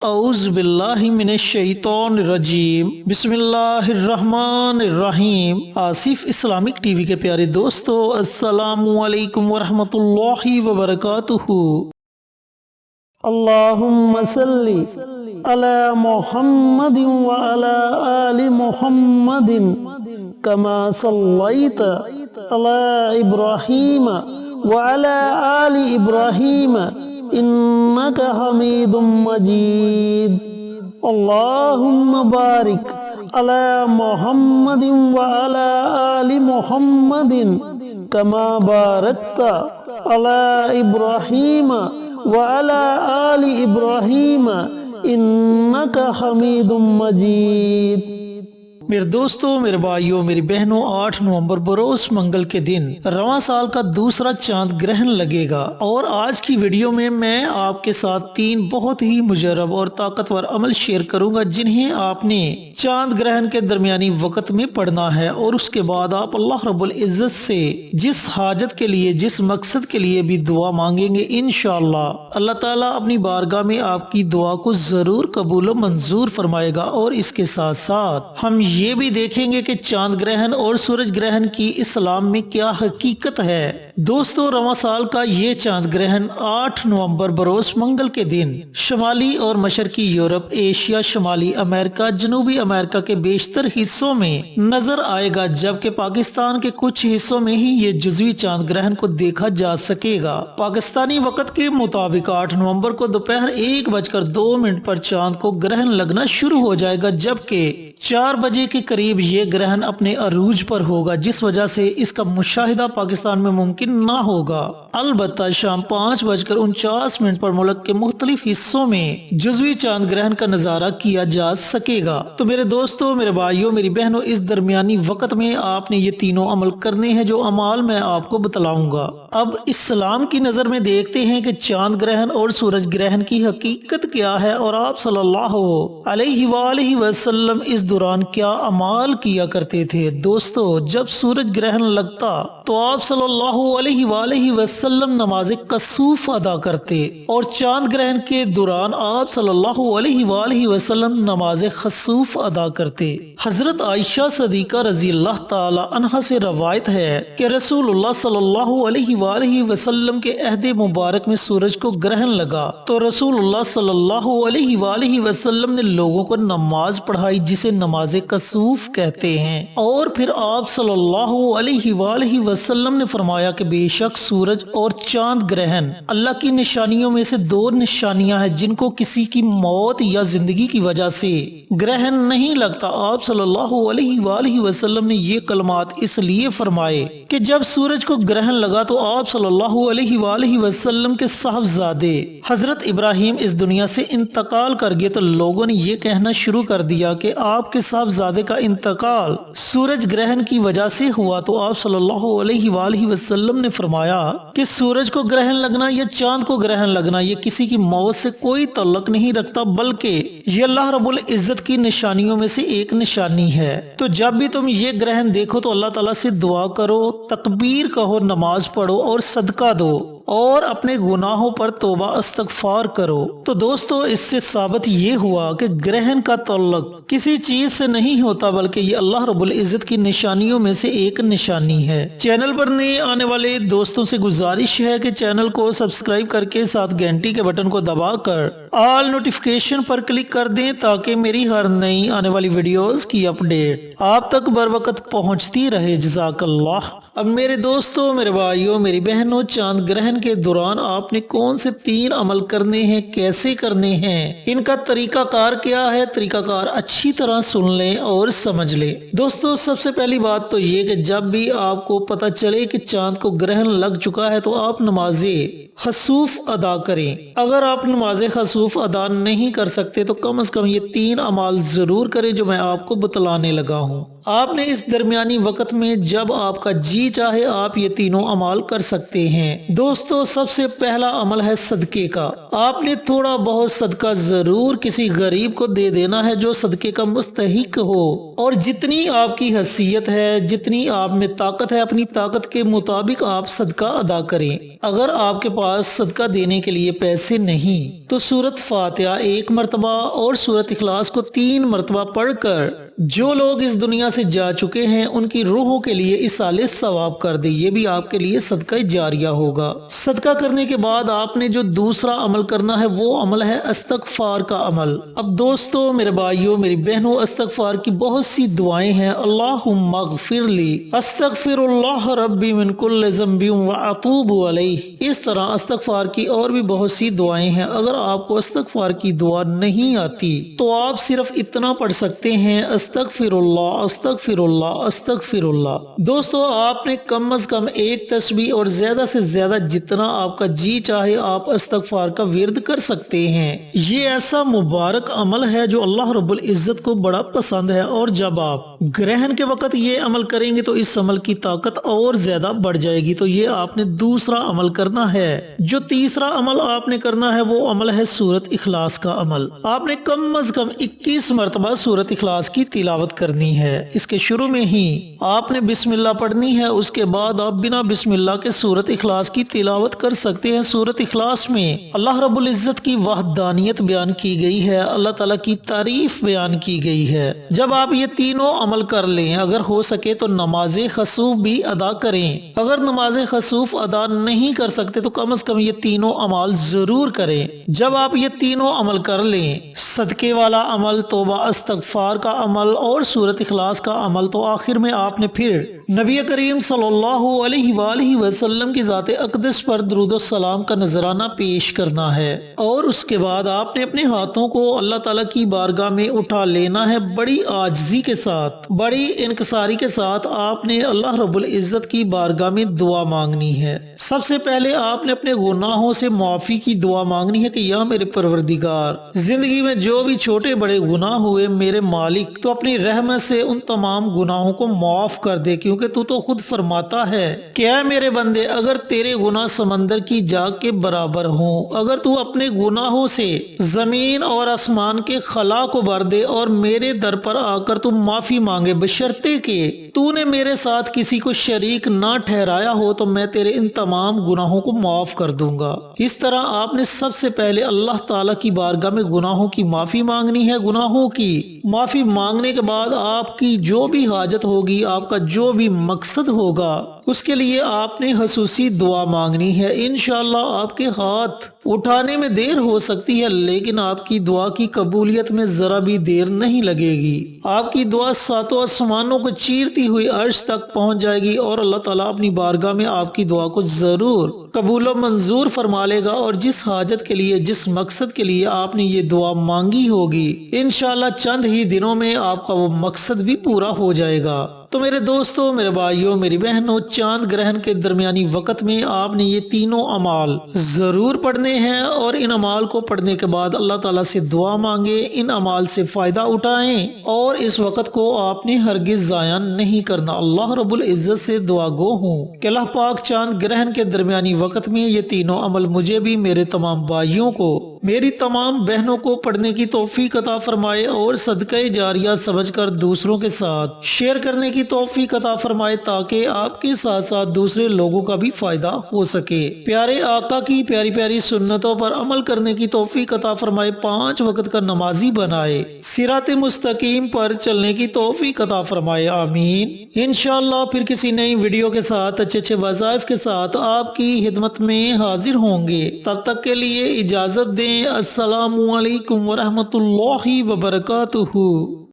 اعوذ باللہ من الشیطان الرجیم بسم اللہ الرحمن الرحیم۔ آصف اسلامک ٹی وی کے پیارے دوستو، السلام علیکم ورحمۃ اللہ وبرکاتہ۔ اللہم صلی علی محمد وعلی آل محمد کما صلیت علی ابراہیم وعلی آل ابراہیم انک حمید مجید۔ اللہم بارک علی محمد وعلی آل محمد کما بارکت علی ابراہیم وعلی آل ابراہیم انک حمید مجید۔ میرے دوستو، میرے بھائیوں، میری بہنوں، 8 نومبر بروز منگل کے دن رواں سال کا دوسرا چاند گرہن لگے گا، اور آج کی ویڈیو میں آپ کے ساتھ 3 بہت ہی مجرب اور طاقتور عمل شیئر کروں گا جنہیں آپ نے چاند گرہن کے درمیانی وقت میں پڑھنا ہے، اور اس کے بعد آپ اللہ رب العزت سے جس حاجت کے لیے، جس مقصد کے لیے بھی دعا مانگیں گے، انشاءاللہ اللہ تعالیٰ اپنی بارگاہ میں آپ کی دعا کو ضرور قبول و منظور فرمائے گا۔ اور اس کے ساتھ ساتھ ہم یہ بھی دیکھیں گے کہ چاند گرہن اور سورج گرہن کی اسلام میں کیا حقیقت ہے۔ دوستو، رواں سال کا یہ چاند گرہن 8 نومبر بروز منگل کے دن شمالی اور مشرقی یورپ، ایشیا، شمالی امریکہ، جنوبی امریکہ کے بیشتر حصوں میں نظر آئے گا، جبکہ پاکستان کے کچھ حصوں میں ہی یہ جزوی چاند گرہن کو دیکھا جا سکے گا۔ پاکستانی وقت کے مطابق 8 نومبر کو دوپہر 1:02 پر چاند کو گرہن لگنا شروع ہو جائے گا، جبکہ 4 بجے کے قریب یہ گرہن اپنے عروج پر ہوگا، جس وجہ سے اس کا مشاہدہ پاکستان میں ممکن نہ ہوگا۔ البتہ شام 5:49 پر ملک کے مختلف حصوں میں جزوی چاند گرہن کا نظارہ کیا جا سکے گا۔ تو میرے دوستو، میرے بھائیوں، میری بہنوں، اس درمیانی وقت میں آپ نے یہ تینوں عمل کرنے ہیں جو اعمال میں آپ کو بتلاؤں گا۔ اب اسلام کی نظر میں دیکھتے ہیں کہ چاند گرہن اور سورج گرہن کی حقیقت کیا ہے، اور آپ صلی اللہ علیہ وآلہ وسلم اس دوران کیا اعمال کیا کرتے تھے۔ دوستو، جب سورج گرہن لگتا تو آپ صلی اللہ علیہ وآلہ وسلم نماز کسوف ادا کرتے، اور چاند گرہن کے دوران آپ صلی اللہ علیہ وآلہ وسلم نماز خسوف ادا کرتے۔ حضرت عائشہ صدیقہ رضی اللہ تعالی عنہا سے روایت ہے کہ رسول اللہ صلی اللہ علیہ وآلہ وسلم کے عہد مبارک میں سورج کو گرہن لگا تو رسول اللہ صلی اللہ علیہ وآلہ وسلم نے لوگوں کو نماز پڑھائی، جسے نماز کسوف کہتے ہیں، اور پھر آپ صلی اللہ علیہ وآلہ وسلم نے فرمایا کہ بے شک سورج اور چاند گرہن اللہ کی نشانیوں میں سے 2 نشانیاں ہیں جن کو کسی کی موت یا زندگی کی وجہ سے گرہن نہیں لگتا۔ آپ صلی اللہ علیہ وآلہ وسلم نے یہ کلمات اس لیے فرمائے کہ جب سورج کو گرہن لگا تو آپ صلی اللہ علیہ وآلہ وسلم کے صاحبزادے حضرت ابراہیم اس دنیا سے انتقال کر گئے، تو لوگوں نے یہ کہنا شروع کر دیا کہ آپ کے صاحبزادے کا انتقال سورج گرہن کی وجہ سے ہوا۔ تو آپ صلی اللہ علیہ وآلہ وسلم نے فرمایا کہ سورج کو گرہن لگنا یا چاند کو گرہن لگنا یہ کسی کی موت سے کوئی تعلق نہیں رکھتا، بلکہ یہ اللہ رب العزت کی نشانیوں میں سے ایک نشانی ہے۔ تو جب بھی تم یہ گرہن دیکھو تو اللہ تعالیٰ سے دعا کرو، تکبیر کہو، نماز پڑھو اور صدقہ دو، اور اپنے گناہوں پر توبہ استغفار کرو۔ تو دوستو، اس سے ثابت یہ ہوا کہ گرہن کا تعلق کسی چیز سے نہیں ہوتا، بلکہ یہ اللہ رب العزت کی نشانیوں میں سے ایک نشانی ہے۔ چینل پر نئے آنے والے دوستوں سے گزارش ہے کہ چینل کو سبسکرائب کر کے ساتھ گھنٹی کے بٹن کو دبا کر آل نوٹیفیکیشن پر کلک کر دیں، تاکہ میری ہر نئی آنے والی ویڈیوز کی اپڈیٹ آپ تک بر وقت پہنچتی رہے۔ جزاک اللہ۔ اب میرے دوستوں، میرے بھائیوں، میری بہنوں، چاند گرہن کے دوران آپ نے کون سے 3 عمل کرنے ہیں، کیسے کرنے ہیں، ان کا طریقہ کار کیا ہے، طریقہ کار اچھی طرح سن لیں اور سمجھ لیں۔ دوستو، سب سے پہلی بات تو یہ کہ جب بھی آپ کو پتہ چلے کہ چاند کو گرہن لگ چکا ہے تو آپ نماز خسوف ادا کریں۔ اگر آپ نماز خسوف ادا نہیں کر سکتے تو کم از کم یہ 3 اعمال ضرور کریں جو میں آپ کو بتلانے لگا ہوں۔ آپ نے اس درمیانی وقت میں جب آپ کا جی چاہے آپ یہ تینوں عمال کر سکتے ہیں۔ دوستو، سب سے پہلا عمل ہے صدقے کا۔ آپ نے تھوڑا بہت صدقہ ضرور کسی غریب کو دے دینا ہے جو صدقے کا مستحق ہو، اور جتنی آپ کی حیثیت ہے، جتنی آپ میں طاقت ہے، اپنی طاقت کے مطابق آپ صدقہ ادا کریں۔ اگر آپ کے پاس صدقہ دینے کے لیے پیسے نہیں تو سورۃ فاتحہ 1 مرتبہ اور سورۃ اخلاص کو 3 مرتبہ پڑھ کر جو لوگ اس دنیا سے جا چکے ہیں ان کی روحوں کے لیے ایصال ثواب کر دے، یہ بھی آپ کے لیے صدقہ جاریہ ہوگا۔ صدقہ کرنے کے بعد آپ نے جو دوسرا عمل کرنا ہے وہ عمل ہے استغفار کا عمل۔ اب دوستو، میرے بھائیوں، میری بہنوں، استغفار کی بہت سی دعائیں ہیں۔ اللہم اغفر لی، استغفر اللہ ربی من کل ذنب واتوب علیہ۔ اس طرح استغفار کی اور بھی بہت سی دعائیں ہیں۔ اگر آپ کو استغفار کی دعا نہیں آتی تو آپ صرف اتنا پڑھ سکتے ہیں، استغفر اللہ، استغفر اللہ، استغفر اللہ۔ دوستو، آپ نے کم از کم ایک تسبیح اور زیادہ سے زیادہ جتنا آپ کا جی چاہے آپ استغفار کا ورد کر سکتے ہیں۔ یہ ایسا مبارک عمل ہے جو اللہ رب العزت کو بڑا پسند ہے، اور جب آپ گرہن کے وقت یہ عمل کریں گے تو اس عمل کی طاقت اور زیادہ بڑھ جائے گی۔ تو یہ آپ نے دوسرا عمل کرنا ہے۔ جو تیسرا عمل آپ نے کرنا ہے وہ عمل ہے سورۃ اخلاص کا عمل۔ آپ نے کم از کم 21 مرتبہ سورۃ اخلاص کی تلاوت کرنی ہے۔ اس کے شروع میں ہی آپ نے بسم اللہ پڑھنی ہے، اس کے بعد آپ بنا بسم اللہ کے سورۃ اخلاص کی تلاوت کر سکتے ہیں۔ سورۃ اخلاص میں اللہ رب العزت کی وحدانیت بیان کی گئی ہے، اللہ تعالیٰ کی تعریف بیان کی گئی ہے۔ جب آپ یہ تینوں عمل کر لیں، اگر ہو سکے تو نماز خسوف بھی ادا کریں۔ اگر نماز خسوف ادا نہیں کر سکتے تو کم از کم یہ تینوں عمل ضرور کریں۔ جب آپ یہ تینوں عمل کر لیں، صدقے والا عمل، توبہ استغفار کا عمل اور سورۃ اخلاص کا عمل، تو آخر میں آپ نے پھر نبی کریم صلی اللہ علیہ وآلہ وسلم کی ذات اقدس پر درود و سلام کا نذرانہ پیش کرنا ہے، اور اس کے بعد آپ نے اپنے ہاتھوں کو اللہ تعالیٰ کی بارگاہ میں اٹھا لینا ہے۔ بڑی عاجزی کے ساتھ، بڑی انکساری کے ساتھ آپ نے اللہ رب العزت کی بارگاہ میں دعا مانگنی ہے۔ سب سے پہلے آپ نے اپنے گناہوں سے معافی کی دعا مانگنی ہے کہ یا میرے پروردگار، زندگی میں جو بھی چھوٹے بڑے گناہ ہوئے میرے مالک، تو اپنی رحمت سے ان تمام گناہوں کو معاف کر دے، کیونکہ تو خود فرماتا ہے کہ اے میرے بندے، اگر تیرے گناہ سمندر کی جاگ کے برابر ہوں، اگر تو اپنے گناہوں سے زمین اور آسمان کے خلا کو بھر دے اور میرے در پر آ کر تو معافی مانگے، بشرطے کہ تو نے میرے ساتھ کسی کو شریک نہ ٹھہرایا ہو، تو میں تیرے ان تمام گناہوں کو معاف کر دوں گا۔ اس طرح آپ نے سب سے پہلے اللہ تعالیٰ کی بارگاہ میں گناہوں کی معافی مانگنی ہے۔ گناہوں کی معافی مانگنے کے بعد آپ کی جو بھی حاجت ہوگی، آپ کا جو بھی مقصد ہوگا، اس کے لیے آپ نے خصوصی دعا مانگنی ہے۔ انشاءاللہ آپ کے ہاتھ اٹھانے میں دیر ہو سکتی ہے، لیکن آپ کی دعا کی قبولیت میں ذرا بھی دیر نہیں لگے گی۔ آپ کی دعا ساتوں آسمانوں کو چیرتی ہوئی عرش تک پہنچ جائے گی، اور اللہ تعالیٰ اپنی بارگاہ میں آپ کی دعا کو ضرور قبول و منظور فرما لے گا، اور جس حاجت کے لیے، جس مقصد کے لیے آپ نے یہ دعا مانگی ہوگی، انشاءاللہ چند ہی دنوں میں آپ کا وہ مقصد بھی پورا ہو جائے گا۔ تو میرے دوستوں، میرے بھائیوں، میری بہنوں، چاند گرہن کے درمیانی وقت میں آپ نے یہ تینوں اعمال ضرور پڑھنے ہیں، اور ان اعمال کو پڑھنے کے بعد اللہ تعالیٰ سے دعا مانگے، ان اعمال سے فائدہ اٹھائیں، اور اس وقت کو آپ نے ہرگز ضائع نہیں کرنا۔ اللہ رب العزت سے دعا گو ہوں کہ اللہ پاک چاند گرہن کے درمیانی وقت میں یہ تینوں عمل مجھے بھی، میرے تمام بھائیوں کو، میری تمام بہنوں کو پڑھنے کی توفیق عطا فرمائے، اور صدقہ جاریہ سمجھ کر دوسروں کے ساتھ شیئر کرنے کی توفیق عطا فرمائے، تاکہ آپ کے ساتھ ساتھ دوسرے لوگوں کا بھی فائدہ ہو سکے۔ پیارے آقا کی پیاری پیاری سنتوں پر عمل کرنے کی توفیق عطا فرمائے، 5 وقت کا نمازی بنائے، صراط مستقیم پر چلنے کی توفیق عطا فرمائے، آمین۔ انشاءاللہ پھر کسی نئی ویڈیو کے ساتھ، اچھے اچھے وظائف کے ساتھ آپ کی خدمت میں حاضر ہوں گے۔ تب تک کے لیے اجازت دیں۔ السلام علیکم ورحمۃ اللہ وبرکاتہ۔